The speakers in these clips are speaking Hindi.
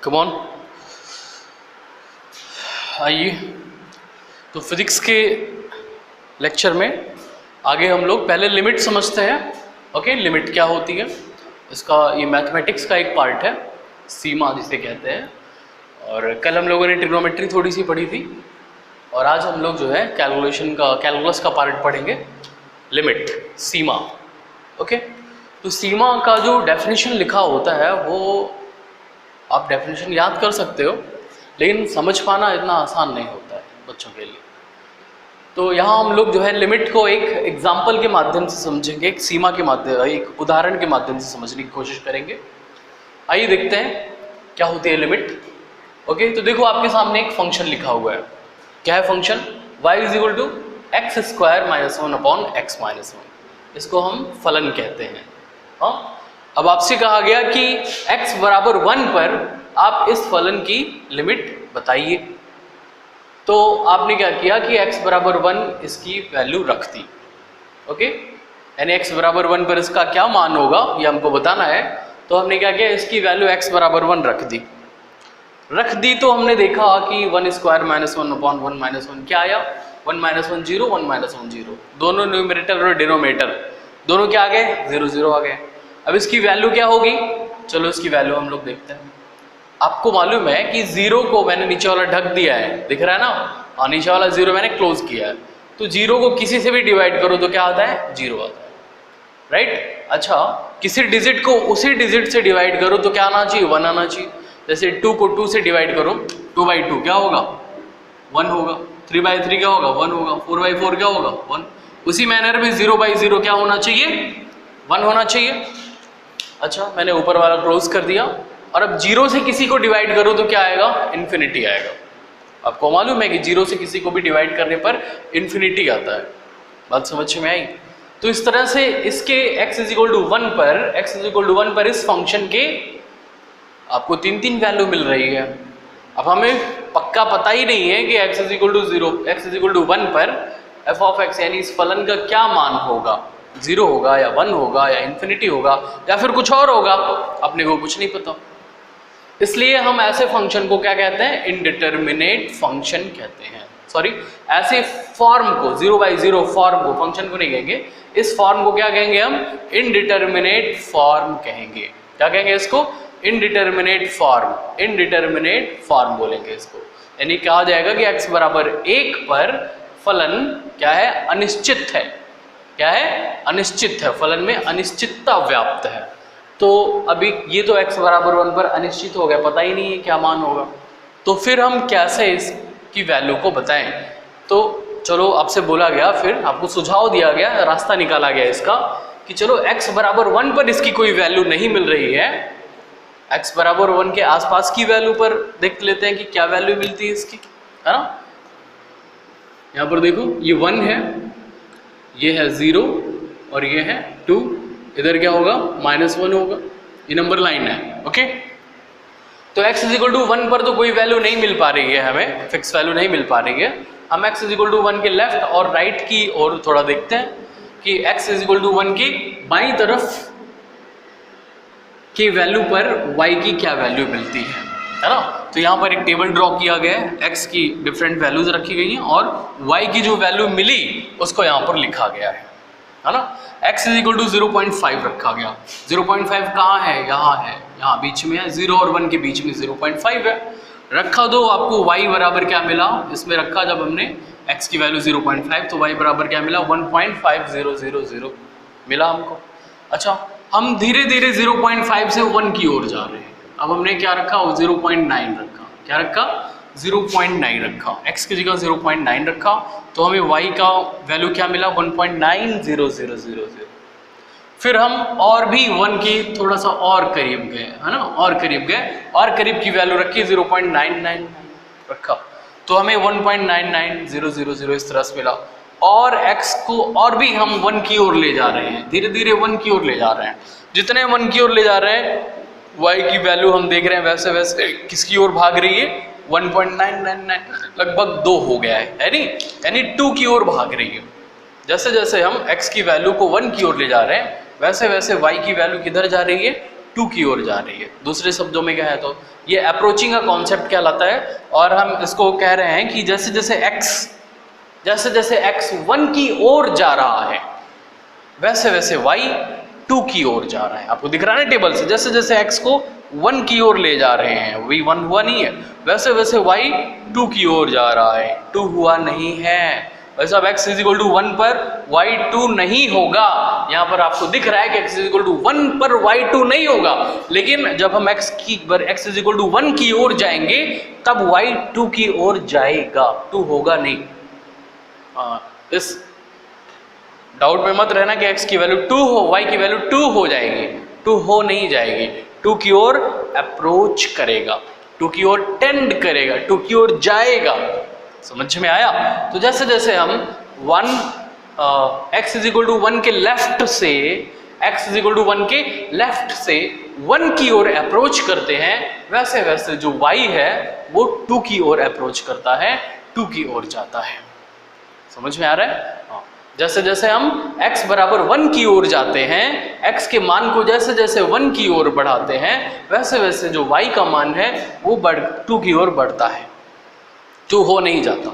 Come on. आइए तो फिजिक्स के लेक्चर में आगे हम लोग पहले लिमिट समझते हैं। ओके, लिमिट क्या होती है, इसका ये मैथमेटिक्स का एक पार्ट है, सीमा जिसे कहते हैं। और कल हम लोगों ने ट्रिग्नोमेट्री थोड़ी सी पढ़ी थी और आज हम लोग जो है कैलकुलस का पार्ट पढ़ेंगे, लिमिट, सीमा। ओके, तो सीमा का जो डेफिनेशन लिखा होता है वो आप डेफिनेशन याद कर सकते हो, लेकिन समझ पाना इतना आसान नहीं होता है बच्चों के लिए। तो यहाँ हम लोग जो है लिमिट को एक एग्जाम्पल के माध्यम से समझेंगे, एक सीमा के माध्यम, एक उदाहरण के माध्यम से समझने की कोशिश करेंगे। आइए देखते हैं क्या होती है लिमिट। ओके, तो देखो आपके सामने एक फंक्शन लिखा हुआ है। क्या है function? y is equal to x square minus 1 upon x minus 1। इसको हम फलन कहते हैं। हाँ, अब आपसे कहा गया कि x बराबर 1 पर आप इस फलन की लिमिट बताइए। तो आपने क्या किया कि x बराबर 1 इसकी वैल्यू रख दी। ओके, यानी x बराबर 1 पर इसका क्या मान होगा ये हमको बताना है। तो हमने क्या किया, इसकी वैल्यू x बराबर 1 रख दी। तो हमने देखा कि 1 स्क्वायर माइनस 1 अपॉन 1 माइनस 1 क्या आया, 1 माइनस 1 0, 1 माइनस 1 0। दोनों न्यूमरेटर और डिनोमिनेटर दोनों क्या आ गए, 0 0 आ गए। अब इसकी वैल्यू क्या होगी, चलो इसकी वैल्यू हम लोग देखते हैं। आपको मालूम है कि 0 को मैंने नीचे वाला ढक दिया है, दिख रहा है ना, और नीचे वाला 0 मैंने क्लोज किया है। तो 0 को किसी से भी डिवाइड करो तो क्या आता है, 0 आता है, राइट। अच्छा, किसी डिजिट को उसी डिजिट से डिवाइड करो तो क्या आना चाहिए, 1 आना चाहिए। जैसे 2 को 2 से डिवाइड करो, 2 बाई 2 क्या होगा, 1 होगा। 3 बाई 3 क्या होगा, 1 होगा। 4 बाई 4 क्या होगा, 1। उसी मैनर में 0 बाई 0 क्या होना चाहिए, 1 होना चाहिए। अच्छा, मैंने ऊपर वाला क्लोज कर दिया। और अब 0 से किसी को डिवाइड करो तो क्या आएगा, इन्फिनिटी आएगा। आपको मालूम है कि 0 से किसी को भी डिवाइड करने पर इन्फिनिटी आता है। बात समझ में आई? तो इस तरह से इसके x इज इक्वल टू 1 पर इस फंक्शन के आपको 3 वैल्यू मिल रही है। अब हमें पक्का पता ही नहीं है कि x is equal to 0, x is equal to 1 पर f ऑफ x यानी इस फलन का क्या मान होगा, 0 होगा या 1 होगा या इन्फिनिटी होगा या फिर कुछ और होगा, अपने को कुछ नहीं पता। इसलिए हम ऐसे फंक्शन को क्या कहते हैं, इनडिटरमिनेट फंक्शन कहते हैं। सॉरी, ऐसे फॉर्म को 0 बाई 0 फॉर्म को, फंक्शन को नहीं कहेंगे, इस फॉर्म को क्या कहेंगे हम, इनडिटरमिनेट फॉर्म कहेंगे। क्या कहेंगे इसको, इनडिटरमिनेट फॉर्म बोलेंगे इसको। यानी कहा जाएगा कि x बराबर 1 पर फलन क्या है, अनिश्चित है। क्या है, अनिश्चित है। फलन में अनिश्चितता व्याप्त है। तो अभी ये तो x बराबर 1 पर अनिश्चित हो गया, पता ही नहीं है क्या मान होगा। तो फिर हम कैसे इसकी वैल्यू को बताएं? तो चलो आपसे बोला गया, फिर आपको सुझाव दिया गया, रास्ता निकाला गया इसका कि चलो x बराबर 1 पर इसकी कोई वैल्यू नहीं मिल रही है, x बराबर 1 के आसपास की वैल्यू पर देख लेते हैं कि क्या वैल्यू मिलती है इसकी, है ना। यहाँ पर देखो ये 1 है, ये है 0 और ये है 2। इधर क्या होगा, -1 होगा। ये नंबर लाइन है। ओके, तो x इज इक्वल टू 1 पर तो कोई वैल्यू नहीं मिल पा रही है, हमें फिक्स वैल्यू नहीं मिल पा रही है। हम x इज इक्वल टू 1 के लेफ्ट और राइट की ओर थोड़ा देखते हैं कि x इज इक्वल टू 1 की बाईं तरफ की वैल्यू पर y की क्या वैल्यू मिलती है ना। तो यहाँ पर एक टेबल ड्रॉ किया गया है, x की डिफरेंट वैल्यूज रखी गई हैं और y की जो वैल्यू मिली उसको यहाँ पर लिखा गया है ना। x इज इक्वल टू 0.5 रखा गया। 0.5 कहाँ है, यहाँ है, यहाँ बीच में है, 0 और 1 के बीच में 0.5 है रखा। दो आपको y बराबर क्या मिला, इसमें रखा जब हमने x की वैल्यू 0.5 तो y बराबर क्या मिला, 1.5000 मिला हमको। अच्छा, हम धीरे धीरे 0.5 से 1 की ओर जा रहे हैं। अब हमने क्या रखा, 0.9 रखा। क्या रखा, 0.9 रखा। x की जगह 0.9 रखा तो हमें y का वैल्यू क्या मिला, 1.90000। फिर हम और भी 1 की थोड़ा सा और करीब गए, है ना, और करीब गए और करीब की वैल्यू रखी, 0.999 रखा तो हमें 1.99000 इस तरह से मिला। और x को और भी हम 1 की ओर ले जा रहे हैं, धीरे धीरे 1 की ओर ले जा रहे हैं। जितने 1 की ओर ले जा रहे हैं y की वैल्यू हम देख रहे हैं वैसे वैसे किसकी ओर भाग रही है, 1.999 लगभग 2 हो गया है नहीं, यानी 2 की ओर भाग रही है। जैसे जैसे हम x की वैल्यू को 1 की ओर ले जा रहे हैं वैसे वैसे y की वैल्यू किधर जा रही है, टू की ओर जा रही है। दूसरे शब्दों में क्या है, तो ये अप्रोचिंग का कॉन्सेप्ट कहलाता है। और हम इसको कह रहे हैं कि जैसे जैसे x 1 की ओर जा रहा है वैसे वैसे y 2 की ओर जा रहा है। आपको दिख रहा है ना टेबल से, जैसे जैसे x को 1 की ओर ले जा रहे हैं, v 1 हुआ नहीं है, वैसे वैसे y 2 की ओर जा रहा है, 2 हुआ नहीं है। वैसे अब x = 1 पर y 2 नहीं होगा। यहाँ पर आपको दिख रहा है कि x = 1 पर y 2 नहीं होगा, लेकिन जब हम x = 1 की ओर जाएंगे तब y 2 की ओर जाएगा, 2 होगा नहीं। इस डाउट में मत रहना कि x की वैल्यू 2 हो, y की वैल्यू 2 हो जाएगी, 2 हो नहीं जाएगी, 2 की ओर अप्रोच करेगा, 2 की ओर टेंड करेगा, 2 की ओर जाएगा। समझ में आया? तो जैसे जैसे हम x = 1 के लेफ्ट से x = 1 के लेफ्ट से 1 की ओर अप्रोच करते हैं, वैसे वैसे जो y है वो 2 की ओर अप्रोच करता है, 2 की ओर जाता है। समझ में आ रहा है? हाँ। जैसे जैसे हम x बराबर 1 की ओर जाते हैं, x के मान को जैसे जैसे 1 की ओर बढ़ाते हैं, वैसे वैसे जो y का मान है वो 2 की ओर बढ़ता है, 2 हो नहीं जाता।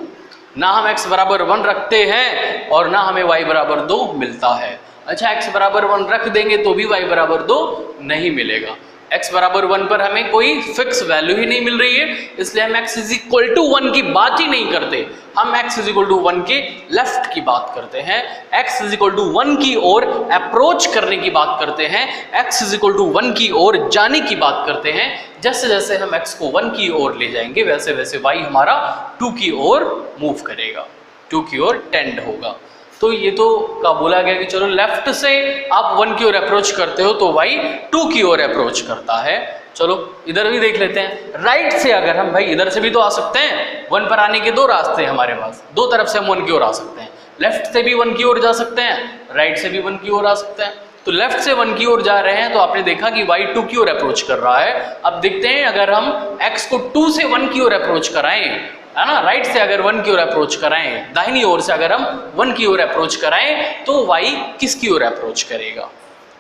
ना हम x बराबर 1 रखते हैं और ना हमें y बराबर 2 मिलता है। अच्छा, x बराबर 1 रख देंगे तो भी y बराबर 2 नहीं मिलेगा। x बराबर 1 पर हमें कोई फिक्स वैल्यू ही नहीं मिल रही है, इसलिए हम x = 1 की बात ही नहीं करते, हम x = 1 के लेफ्ट की बात करते हैं, x = 1 की ओर अप्रोच करने की बात करते हैं, x = 1 की ओर जाने की बात करते हैं। जैसे जैसे हम x को 1 की ओर ले जाएंगे वैसे वैसे y हमारा 2 की ओर मूव करेगा, 2 की ओर टेंड होगा। तो ये तो का बोला गया कि चलो लेफ्ट से आप 1 की ओर अप्रोच करते हो तो y 2 की ओर अप्रोच करता है। चलो इधर भी देख लेते हैं। राइट से अगर हम, भाई इधर से भी तो आ सकते हैं, 1 पर आने के 2 रास्ते हैं हमारे पास, 2 तरफ से हम 1 की ओर आ सकते हैं। लेफ्ट से भी 1 की ओर जा सकते हैं, राइट से भी 1 की ओर आ सकते हैं। तो लेफ्ट से 1 की ओर जा रहे हैं तो आपने देखा कि y 2 की ओर अप्रोच कर रहा है। अब देखते हैं अगर हम x को 2 से 1 की ओर अप्रोच कराएं, है ना, राइट से अगर 1 की ओर अप्रोच कराएं, दाहिनी ओर से अगर हम 1 की ओर अप्रोच कराएं तो y किसकी ओर अप्रोच करेगा?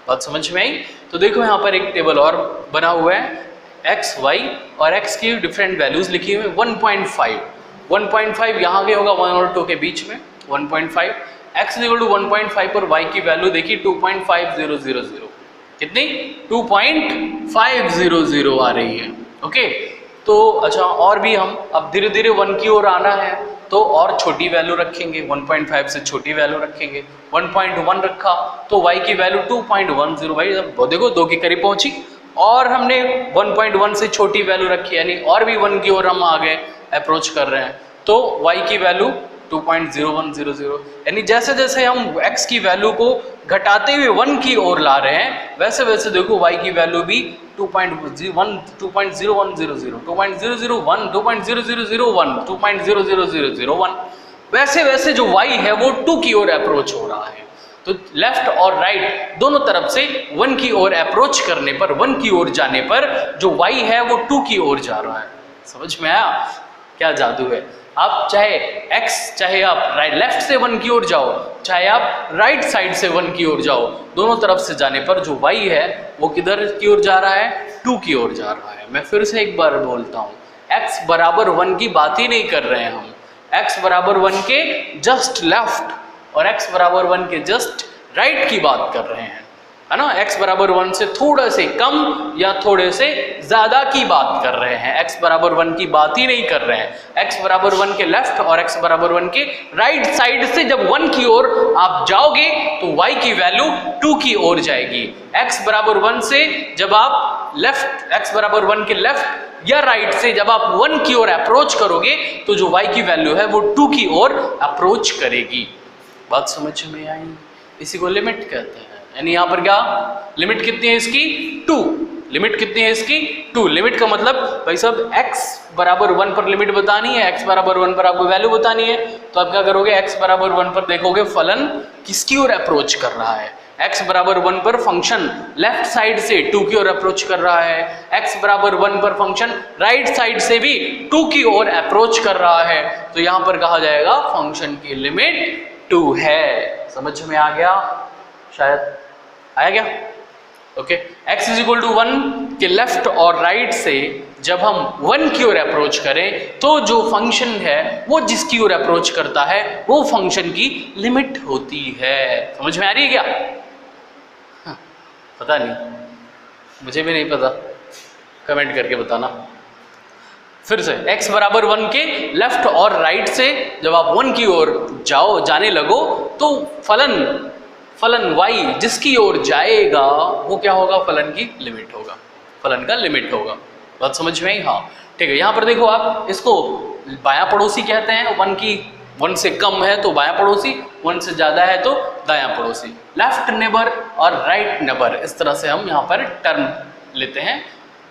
बात समझ में आई? तो देखो यहाँ पर एक टेबल और बना हुआ है, x, y और x की डिफरेंट वैल्यूज लिखी हुई है। 1.5 यहाँ के होगा 1 और 2 के बीच में 1.5, x = 1.5 पर y की वैल्यू देखी 2.5000, कितनी? 2.500 आ रही है। ओके, तो अच्छा, और भी हम अब धीरे धीरे 1 की ओर आना है तो और छोटी वैल्यू रखेंगे, 1.5 से छोटी वैल्यू रखेंगे। 1.1 रखा तो y की वैल्यू 2.10, भाई देखो 2 के करीब पहुंची। और हमने 1.1 से छोटी वैल्यू रखी, यानी और भी 1 की ओर हम आ गए, अप्रोच कर रहे हैं, तो y की वैल्यू 2.0100। यानी जैसे जैसे हम x की वैल्यू को घटाते हुए 1 की ओर ला रहे हैं, वैसे वैसे देखो y की वैल्यू भी 2.0100, 2.0001, वैसे वैसे जो y है वो 2 की ओर अप्रोच हो रहा है। तो लेफ्ट और राइट दोनों तरफ से 1 की ओर अप्रोच करने पर, 1 की ओर जाने पर जो y है वो 2 की ओर जा रहा है। समझ में आया क्या जादू है? आप चाहे आप लेफ्ट से 1 की ओर जाओ, चाहे आप राइट साइड से 1 की ओर जाओ, दोनों तरफ से जाने पर जो y है वो किधर की ओर जा रहा है? 2 की ओर जा रहा है। मैं फिर से एक बार बोलता हूँ, x बराबर 1 की बात ही नहीं कर रहे हैं हम, x बराबर 1 के जस्ट लेफ्ट और x बराबर 1 के जस्ट राइट की बात कर रहे हैं, है ना। x बराबर 1 से थोड़ा से कम या थोड़े से ज्यादा की बात कर रहे हैं, x बराबर 1 की बात ही नहीं कर रहे हैं। x बराबर 1 के लेफ्ट और x बराबर 1 के राइट साइड से जब 1 की ओर आप जाओगे तो y की वैल्यू 2 की ओर जाएगी। x बराबर 1 से जब आप x बराबर 1 के लेफ्ट या राइट से जब आप 1 की ओर अप्रोच करोगे तो जो y की वैल्यू है वो 2 की ओर अप्रोच करेगी। बात समझ में आई? इसी को लिमिट कहते हैं। यानी यहाँ पर क्या लिमिट कितनी है इसकी? 2। लिमिट कितनी है इसकी? 2। लिमिट का मतलब भाई साहब x बराबर 1 पर लिमिट बतानी है, x बराबर 1 पर आपको वैल्यू बतानी है, तो आप क्या करोगे? x बराबर 1 पर देखोगे फलन किसकी ओर अप्रोच कर रहा है। x बराबर 1 पर फंक्शन लेफ्ट साइड से 2 की ओर अप्रोच कर रहा है, x बराबर 1 पर फंक्शन राइट साइड से भी 2 की ओर अप्रोच कर रहा है, तो यहाँ पर कहा जाएगा फंक्शन की लिमिट 2 है। समझ में आ गया? शायद आया क्या? Okay, x is equal to 1 के लेफ्ट और राइट से जब हम 1 की ओर अप्रोच करें तो जो फंक्शन है वो जिसकी ओर अप्रोच करता है वो फंक्शन की लिमिट होती है। समझ में आ रही है क्या? हाँ, पता नहीं, मुझे भी नहीं पता, कमेंट करके बताना। फिर से x बराबर 1 के लेफ्ट और राइट से जब आप 1 की ओर जाने लगो तो फलन y जिसकी ओर जाएगा वो क्या होगा? फलन की लिमिट होगा, फलन का लिमिट होगा। बात समझ में आई? हाँ ठीक है। यहाँ पर देखो आप इसको बायां पड़ोसी कहते हैं, 1 से कम है तो बायां पड़ोसी, 1 से ज़्यादा है तो दायां पड़ोसी। लेफ्ट नेबर और राइट नेबर, इस तरह से हम यहाँ पर टर्म लेते हैं।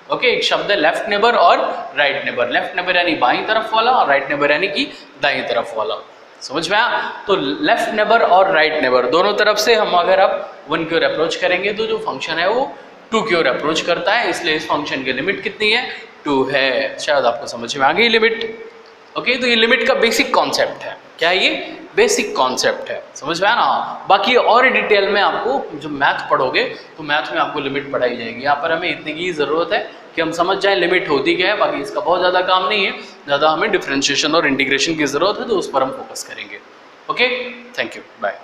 ओके, एक शब्द है लेफ्ट नेबर और राइट नेबर। लेफ्ट नेबर यानी बाईं तरफ वाला और राइट नेबर यानी कि दाईं तरफ वाला। समझ में आया? तो लेफ्ट नेबर और राइट नेबर दोनों तरफ से हम अगर आप 1 की ओर अप्रोच करेंगे तो जो फंक्शन है वो 2 की ओर अप्रोच करता है, इसलिए इस फंक्शन की लिमिट कितनी है? 2 है। शायद आपको समझ में आ गई लिमिट। ओके, तो ये लिमिट का बेसिक कॉन्सेप्ट है। क्या है ये? बेसिक कॉन्सेप्ट है। समझ में आया ना? बाकी और डिटेल में आपको जो मैथ पढ़ोगे तो मैथ में आपको लिमिट पढ़ाई जाएगी। यहाँ पर हमें इतनी की ज़रूरत है कि हम समझ जाएं लिमिट होती क्या है, बाकी इसका बहुत ज़्यादा काम नहीं है। ज़्यादा हमें डिफरेंशिएशन और इंटीग्रेशन की ज़रूरत है, तो उस पर हम फोकस करेंगे। Okay, thank you, bye.